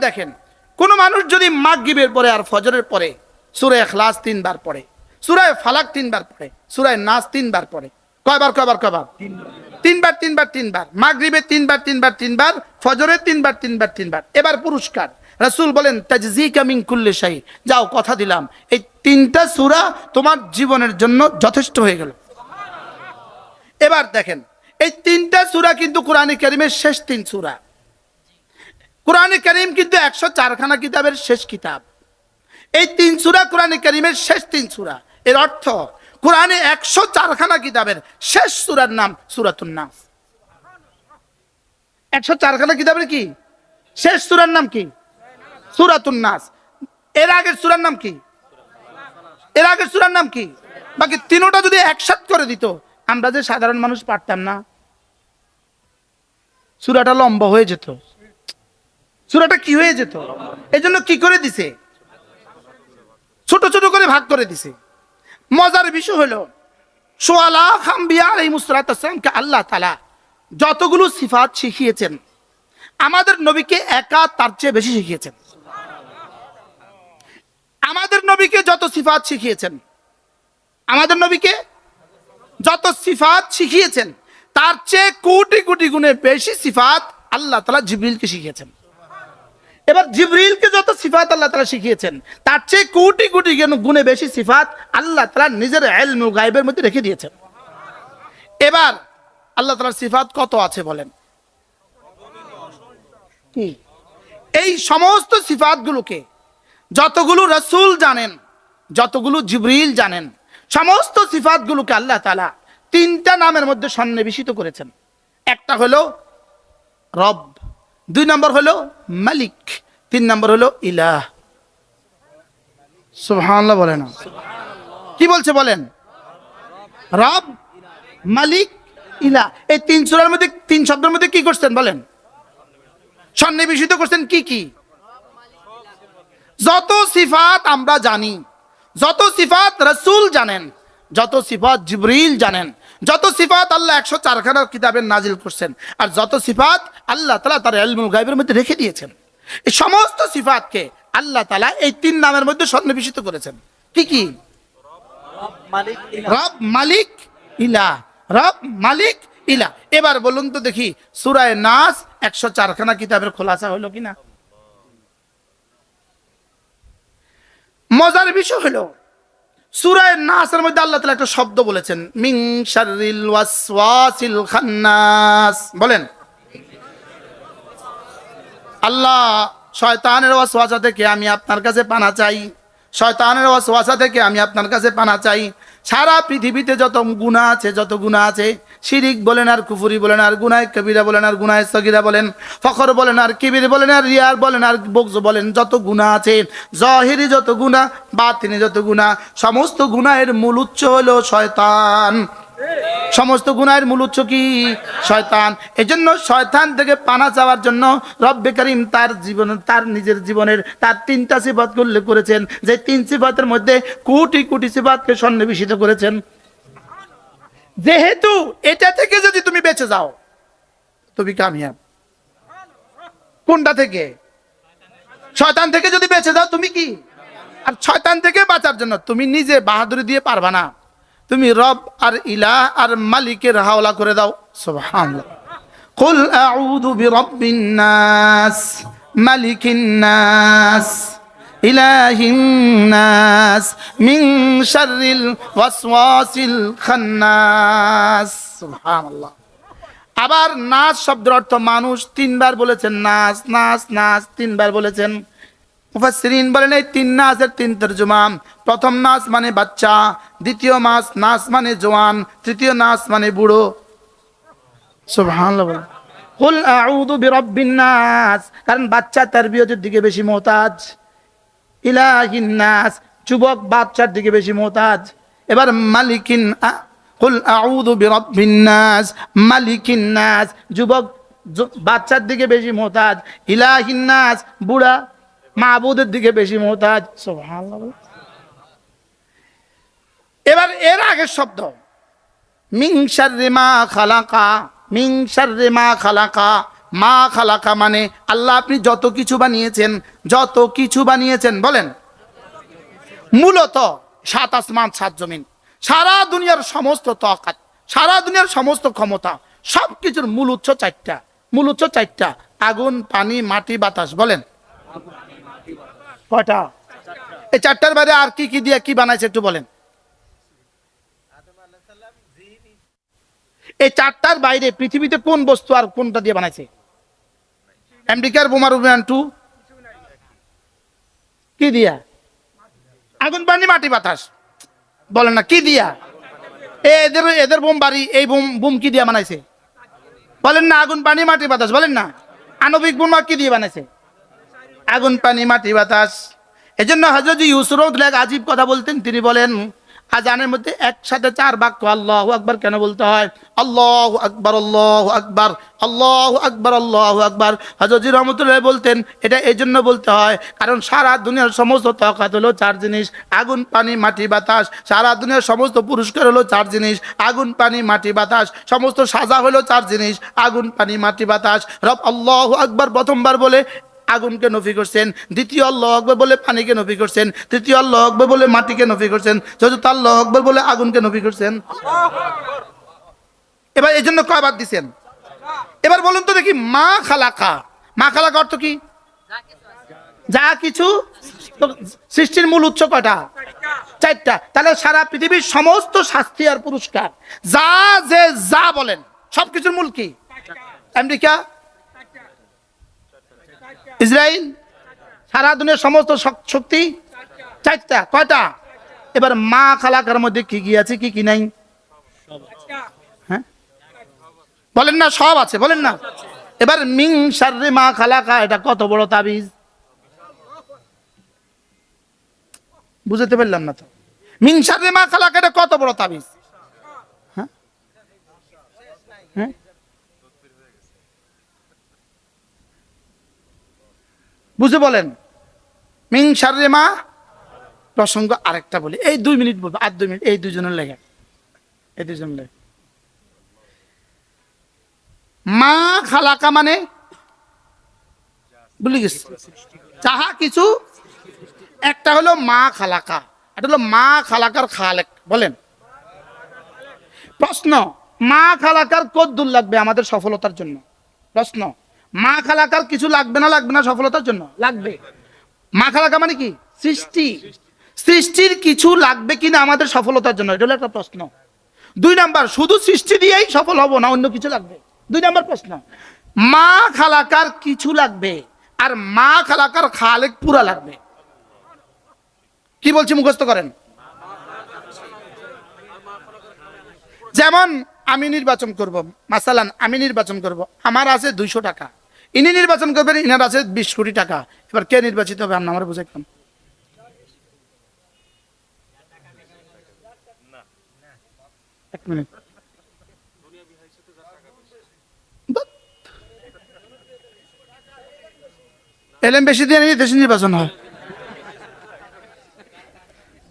দেখেন, কোন মানুষ যদি মাগরিবের পরে আর ফজরের পরে সূরা ইখলাস 3 বার পড়ে, সূরা ফালাক 3 বার পড়ে, সূরা নাস 3 বার পড়ে, কয়বার? 3 বার 3 বার 3 বার। মাগরিবে 3 বার 3 বার 3 বার, ফজরে 3 বার 3 বার 3 বার। এবার পুরস্কার রাসূল বলেন তাজজিকা মিন কুল্লি শাই, যাও কথা দিলাম এই 3টা সূরা তোমার জীবনের জন্য যথেষ্ট হয়ে গেল। এবার দেখেন, এই 3টা সূরা কিন্তু কোরআনে কারীমের শেষ 3 সূরা। কোরআনে কারীম কিন্তু 104 খানা কিতাবের শেষ কিতাব। এই 3 সূরা কোরআনে কারীমের শেষ 3 সূরা। এর অর্থ কোরআনে 104 খানা কিতাবের শেষ সূরার নাম সূরাতুন নাস। 104 খানা কিতাবের কি শেষ সূরার নাম কি? সূরাতুন নাস। এর আগের সূরার নাম কি? এর আগের সূরার নাম কি? বাকি তিনটা যদি একসাথে করে দিত, আমরা যে সাধারণ মানুষ পারতাম না, সূরাটা লম্বা হয়ে যেত। সূরাটা কি হয়ে যেত? এজন্য কি করে দিছে? ছোট ছোট করে ভাগ করে দিছে। মজার বিষয় হলো সোয়ালা আম্বিয়া আলাইহিস সালামকে আল্লাহ তাআলা যতগুলো সিফাত শিখিয়েছেন, আমাদের নবীকে একা তার চেয়ে বেশি শিখিয়েছেন। আমাদের নবীকে যত সিফাত শিখিয়েছেন, আমাদের নবীকে যত সিফাত শিখিয়েছেন, তার চেয়ে কোটি কোটি গুণে বেশি সিফাত আল্লাহ তাআলা জিবরিলকে শিখিয়েছেন। এবার জিবরিলকে যত সিফাত আল্লাহ তাআলা শিখিয়েছেন, তার চেয়ে কোটি কোটি গুণে বেশি সিফাত আল্লাহ তাআলা নিজের ইলমুল গায়বের মধ্যে রেখে দিয়েছেন। এবার আল্লাহ তাআলার সিফাত কত আছে বলেন? কি? এই সমস্ত সিফাতগুলোকে যতগুলো রাসূল জানেন, যতগুলো জিবরিল জানেন, সমস্ত সিফাতগুলোকে আল্লাহ তাআলা 3টা নামের মধ্যে সন্নিবেশিত করেছেন। একটা হলো রব, 2 নম্বর হলো মালিক, 3 নম্বর হলো ইলাহ। সুবহানাল্লাহ বলেন না? কি বলছে বলেন? রব, মালিক, ইলাহ। এই 3 সূরার মধ্যে 3 শব্দের মধ্যে কি করছেন বলেন? সন্নিবেশিত করছেন কি কি? যত সিফাত আমরা জানি, যত সিফাত রাসূল জানেন, যত সিফাত জিবরিল জানেন, যত সিফাত আল্লাহ 104 খানা কিতাবে নাজিল করছেন, আর যত সিফাত আল্লাহ তাআলা তার ইলমুল গায়বের মধ্যে রেখে দিয়েছেন, এই সমস্ত সিফাতকে আল্লাহ তাআলা এই 3 নামের মধ্যে সন্নিবেশিত করেছেন। কি কি? রব, মালিক, ইলাহ। রব, মালিক, ইলাহ। এবার বলুন তো দেখি, সূরা নাস 104 খানা কিতাবের খোলাসা হলো কিনা? মজার বিষয় হলো সূরা নাসের মধ্যে আল্লাহ তাআলা একটা শব্দ বলেছেন, মিন শাররিল ওয়াসওয়াসিল খান্নাস। বলেন, আল্লাহ শয়তানের ওয়াসওয়াসা থেকে আমি আপনার কাছে পানা চাই, শয়তানের ওয়াসওয়াসা থেকে আমি আপনার কাছে পানা চাই। সারা পৃথিবীতে যত গুনাহ আছে, যত গুনাহ আছে, শিরিক বলেন আর কুফরি বলেন আর গুনাহ কবিরা বলেন আর গুনাহ সগীরা বলেন, ফখর বলেন আর কিবির বলেন আর রিয়া বলেন আর বগজ বলেন, যত গুনাহ আছে, জাহিরি যত গুনাহ, বাতিনি যত গুনাহ, সমস্ত গুনাহের মূল উৎস হলো শয়তান। সমস্ত গুনাহের মূল উৎস কি? শয়তান। এজন্য শয়তান থেকে পানা চাওয়ার জন্য রব্বে কারীম তার জীবন, তার নিজের জীবনের তার 3টা সিফাত উল্লেখ করেছেন, যে 3 সিফাতের মধ্যে কোটি কোটি সিফাতকে সন্নিবেশিত করেছেন। যেহেতু এটা থেকে যদি তুমি বেঁচে যাও, তুমি কামিয়াব। কোনটা থেকে? শয়তান থেকে যদি বেঁচে যাও তুমি কি? আর শয়তান থেকে বাঁচার জন্য তুমি নিজে বাহাদুরি দিয়ে পারবা না, তুমি রব আর ইলাহ আর মালিকের হাওলা করে দাও। সুবহানাল্লাহ। কুল আউযু বিরাব্বিন নাস, মালিকিন নাস, ইলাহিন নাস, মিন শাররিল ওয়াসওয়াসিল খান্নাস। সুবহানাল্লাহ। আবার নাস শব্দের অর্থ মানুষ, 3 বার বলেছেন নাস, নাস, নাস 3 বার বলেছেন। মুফাসসিরিন বলেন এই 3 নাসের 3 তরজমা। প্রথম নাস মানে বাচ্চা, দ্বিতীয় নাস মানে জওয়ান, তৃতীয় নাস মানে বুড়ো। সুবহানাল্লাহ। কুল আউযু বিরাব্বিন নাস, কারণ বাচ্চা তারবিয়তের দিকে বেশি মুহতাজ। ইলাহিন নাস, যুবক বাচ্চার দিকে বেশি মুহতাজ। এবার মালিকিন, কুল আউযু বিরাব্বিন নাস, মালিকিন নাস, যুবক বাচ্চার দিকে বেশি মুহতাজ। ইলাহিন নাস, বুড়া মাবুদের দিকে বেশি মুহতাজ। সুবহানাল্লাহ। এবার এর আগের শব্দ মিন শাররি মা খালাকা, মিন শাররি মা খালাকা, মা খালাকা মানে আল্লাহ আপনি যত কিছু বানিয়েছেন, যত কিছু বানিয়েছেন বলেন। মূলত 7 আসমান 7 জমিন, সারা দুনিয়ার সমস্ত তাকাত, সারা দুনিয়ার সমস্ত ক্ষমতা, সবকিছুর মূল উৎস 4টা। মূল উৎস 4টা, আগুন, পানি, মাটি, বাতাস। বলেন কয়টা? এই 4টার বাইরে আর কি কি দিয়ে কি বানাইছে একটু বলেন। এই 4টার বাইরে পৃথিবীতে কোন বস্তু আর কোনটা দিয়ে বানাইছে? আমেরিকার বোমার বিমান 2 কি দিয়া? আগুন, পানি, মাটি, বাতাস। বলেন না কি দিয়া? এদের এদের বোম বাড়ি, এই বোম কি দিয়া বানাইছে? বলেন না আগুন, পানি, মাটি, বাতাস। বলেন না আণবিক বোমা কি দিয়ে বানাইছে? আগুন, পানি, মাটি, বাতাস। এজন্য হযরত ইউসুফ আজীব কথা বলতেন। তিনি বলেন আজানের মধ্যে একসাথে 4 বাক্য আল্লাহু আকবার কেন বলতে হয়? আল্লাহু আকবার, আল্লাহু আকবার, আল্লাহু আকবার, আল্লাহু আকবার। হযরত রহমতুল্লাহ বলতেন এটা এজন্য বলতে হয় কারণ সারা দুনিয়ার সমস্ত তাকাত হলো 4 জিনিস, আগুন, পানি, মাটি, বাতাস। সারা দুনিয়ার সমস্ত পুরস্কার হলো 4 জিনিস, আগুন, পানি, মাটি, বাতাস। সমস্ত সাজা হলো 4 জিনিস, আগুন, পানি, মাটি, বাতাস। রব আল্লাহু আকবার প্রথমবার বলে আগুনকে নফি করছেন, দ্বিতীয় আল্লাহু আকবার বলে পানিকে নফি করছেন, তৃতীয় আল্লাহু আকবার বলে মাটিকে নফি করছেন, চতুর্থ আল্লাহু আকবার বলে আগুনকে নফি করছেন। এবার এই জন্য কয়বার দিচ্ছেন? এবার বলুন তো দেখি মা খালাকা, মা খালাকা অর্থ কি? যা কিছু। সৃষ্টির মূল উৎস কয়টা? 4টা। তাহলে সারা পৃথিবীর সমস্ত শাস্তি আর পুরস্কার যা যে যা বলেন সবকিছুর মূল কি? আমেরিকা, ইসরায়েল, সারা দুনিয়ার সমস্ত শক্তি 4টা। কয়টা? এবার মা খালাকার মধ্যে কি কি আছে কি কি নাই? হ্যাঁ বলেন না সব আছে। বলেন না। এবার মিং শাররি মা খালাকা এটা কত বড় তাবিজ? বুঝতে পারলাম না তো। মিং শাররি মা খালাকা এটা কত বড় তাবিজ? হ্যাঁ হ্যাঁ বুঝে বলেন। মিং শাররি মা প্রসঙ্গ আরেকটা বলি, এই 2 মিনিট বলবো, আর 2 মিনিট এই দুজনের লেগে, এই দুজন লেগে। মা খালাকা মানে ভুলে গেছি, যাহা কিছু। একটা হলো মা খালাকা, এটা হলো মা খালাকার খালেক। বলেন প্রশ্ন, মা খালাকার কদ্দুর লাগবে আমাদের সফলতার জন্য? প্রশ্ন, মা খালাকার কিছু লাগবে না লাগবে না সফলতার জন্য? লাগবে। মা খালাকা মানে কি? সৃষ্টি। সৃষ্টির কিছু লাগবে কিনা আমাদের সফলতার জন্য? এটা হলো একটা প্রশ্ন। 2 নাম্বার, শুধু সৃষ্টি দিয়েই সফল হব না, অন্য কিছু লাগবে? 2 নাম্বার প্রশ্ন। মা খালাকার কিছু লাগবে আর মা খালাকার খালেক পুরা লাগবে। কি বলছি মুখস্থ করেন। যেমন আমি নির্বাচন করব, মাসালান আমি নির্বাচন করব, আমার আছে 200 টাকা, ইনি নির্বাচন করবেন, ইনার আছে 20 কোটি টাকা। এবার কে নির্বাচিত হবে? আপনি আমার বুঝাইতাম। এক মিনিট, এলএম বেশি দিয়ে নিয়ে দেশে নির্বাচন হয়।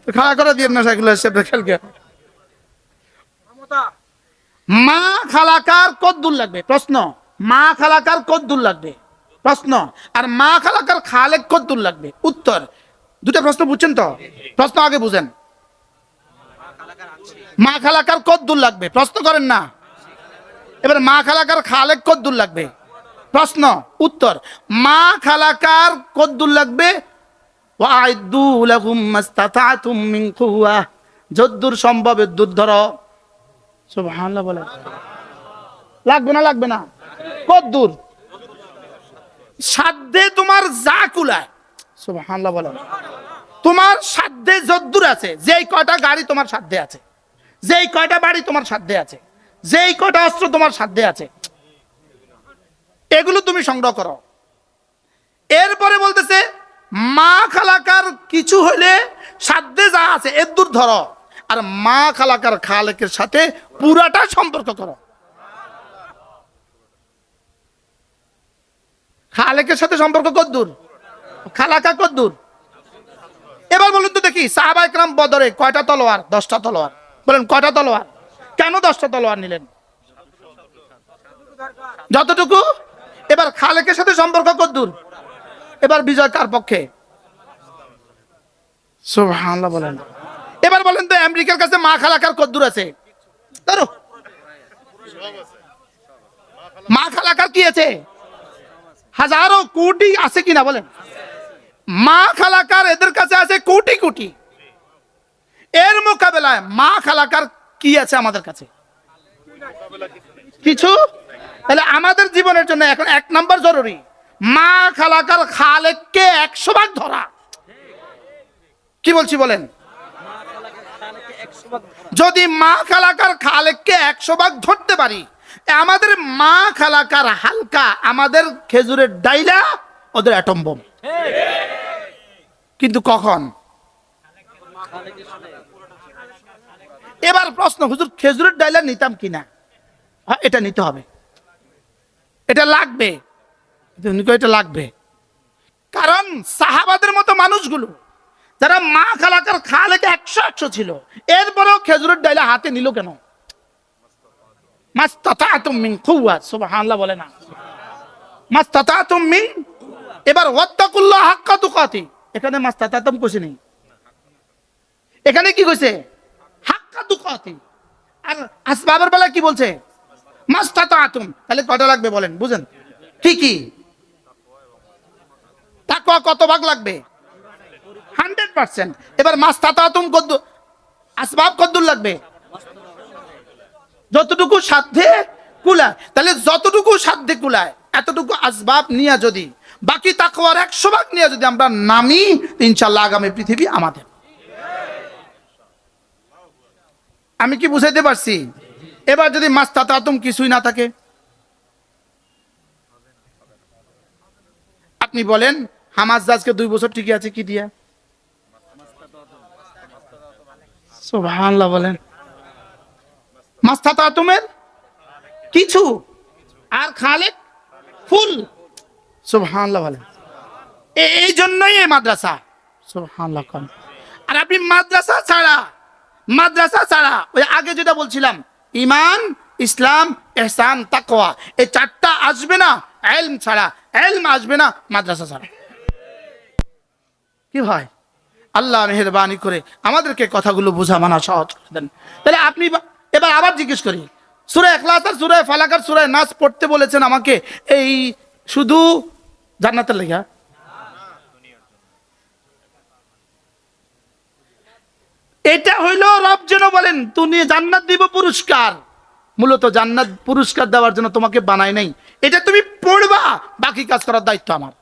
খাড়া করে দিয়ে না সাইকেল খেলকে। মা খালাকার কদ্দুর লাগবে? প্রশ্ন। মা খালাকার কদ্দুর লাগবে? প্রশ্ন। আর মা খালাকার খালেক কদ্দুর লাগবে? উত্তর। 2টা প্রশ্ন বুঝছেন তো? প্রশ্ন আগে বুঝেন। মা খালাকার কদ্দুর লাগবে? প্রশ্ন করেন না। এবার মা খালাকার খালেক কদ্দুর লাগবে? প্রশ্ন। উত্তর। মা খালাকার কদ্দুর লাগবে? ওয়াইদু লাহুম মাস্তাতাতুম মিন কুওয়া, যদ্দুর সম্ভব যদ্দুর ধরো। সুবহানাল্লাহ বলে। লাগবে না লাগবে না? কদ্দুর সাধ্যে তোমার যা কুলায়। সুবহানাল্লাহ বলে। তোমার সাধ্যে যদ্দুর আছে, যেই কয়টা গাড়ি তোমার সাধ্যে আছে, যেই কয়টা বাড়ি তোমার সাধ্যে আছে, যেই কয়টা অস্ত্র তোমার সাধ্যে আছে, এগুলো তুমি সংগ্রহ করো। এরপরে বলতেছে মা খালাকার কিছু হইলে সাধ্যে যা আছে এর দূর ধরো, আর মা খালাকার খালেকের সাথে পুরাটা সম্পর্ক করো। খালেকের সাথে সম্পর্ক কদ্দূর? খালাকা কদ্দূর? এবার বলুন তো দেখি সাহাবায়ে কেরাম বদরে কয়টা তলোয়ার? 10টা তলোয়ার। বলেন কয়টা তলোয়ার? কেন 10টা তলোয়ার নিলেন? যতটুকু। এবার খালেকের সাথে সম্পর্ক কদ্দূর? এবার বিজয় কার পক্ষে? সুবহানাল্লাহ বলেন। এবার বলেন তো আমেরিকার কাছে মা খালাকার কদ্দূর আছে? ধরো মা খালাকার কি আছে? হাজারো কোটি আছে কিনা বলেন? মা খালাকার এদের কাছে আছে কোটি কোটি। এর মোকাবেলায় মা খালাকার কি আছে আমাদের কাছে? কিছু। তাহলে আমাদের জীবনের জন্য এখন 1 নাম্বার জরুরি মা খালাকার খালেককে 100 ভাগ ধরা। কি বলছি বলেন? যদি মা খালাকার খালেককে 100 ভাগ ধরতে পারি, আমাদের মা খালাকার হালকা আমাদের খেজুরের ডাইলা ওদের অ্যাটম বোম। কিন্তু কখন? এবার প্রশ্ন, হুজুর খেজুরের ডাইলা নিতাম কিনা? হ্যাঁ, এটা নিতে হবে, এটা লাগবে, এটা লাগবে। কারণ সাহাবাদের মতো মানুষগুলো যারা মা খালাকার খালেকে 100 ছিল, এরপরেও খেজুরের ডাইলা হাতে নিল কেন? মাস্তাতাতুম মিন কুওয়া, সুবহানাল্লাহ বলে না? মাস্তাতাতুম মিন, এবার ওয়াত্তাকুল্লাহ হাক্কা তুকাতি, এখানে মাস্তাতাতুম কইছে নেই, এখানে কি কইছে? হাক্কা তুকাতি। আর আসবাবের বেলা কি বলছে? মাস্তাতাতুম। তাহলে কত লাগবে বলেন, বুঝেন? কি কি? তাকওয়া কত ভাগ লাগবে? 100%। এবার মাস্তাতাতুম কত, আসবাব কতদূর লাগবে? যতটুকু সাধ্যে কুলায়। তাহলে যতটুকু সাধ্যে কুলায় এতটুকু আসবাব নিয়ে যদি বাকি তাকওয়ার 100 ভাগ নিয়ে যদি আমরা নামি, ইনশাআল্লাহ আগামী পৃথিবী আমাদের। আমি কি বুঝাইতে পারছি? এবার যদি মাস্তাতাতুম কিছুই না থাকে, আপনি বলেন হামাস জাজকে 2 বছর টিকে আছে কি দিয়া? সুবহানাল্লাহ বলেন। মাস্তাতাতুমের কিছু, আর খালেক ফুল। সুবহানাল্লাহ বলেন। এই জন্যই এই মাদ্রাসা। সুবহানাল্লাহ। আর আপনি মাদ্রাসা ছাড়া ওই আগে যেটা বলছিলাম, ঈমান, ইসলাম, ইহসান, তাকওয়া, এই 4টা আসবে না ইলম ছাড়া, ইলম আসবে না মাদ্রাসা ছাড়া। কি ভাই, আল্লাহ মেহেরবানি করে আমাদেরকে কথাগুলো বোঝা মানা সহজ করে দেন। তাহলে আপনি এবার আবার জিজ্ঞেস করি, সূরা ইখলাস আর সূরা ফালাক আর সূরা নাস পড়তে বলেছেন আমাকে এই শুধু জান্নাতের লেগা? এটা হইল রব যেন বলেন তুমি জান্নাত দিব পুরস্কার। মূলত জান্নাত পুরস্কার দেওয়ার জন্য তোমাকে বানাই নাই, এটা তুমি পড়বা, বাকি কাজ করার দায়িত্ব আমার।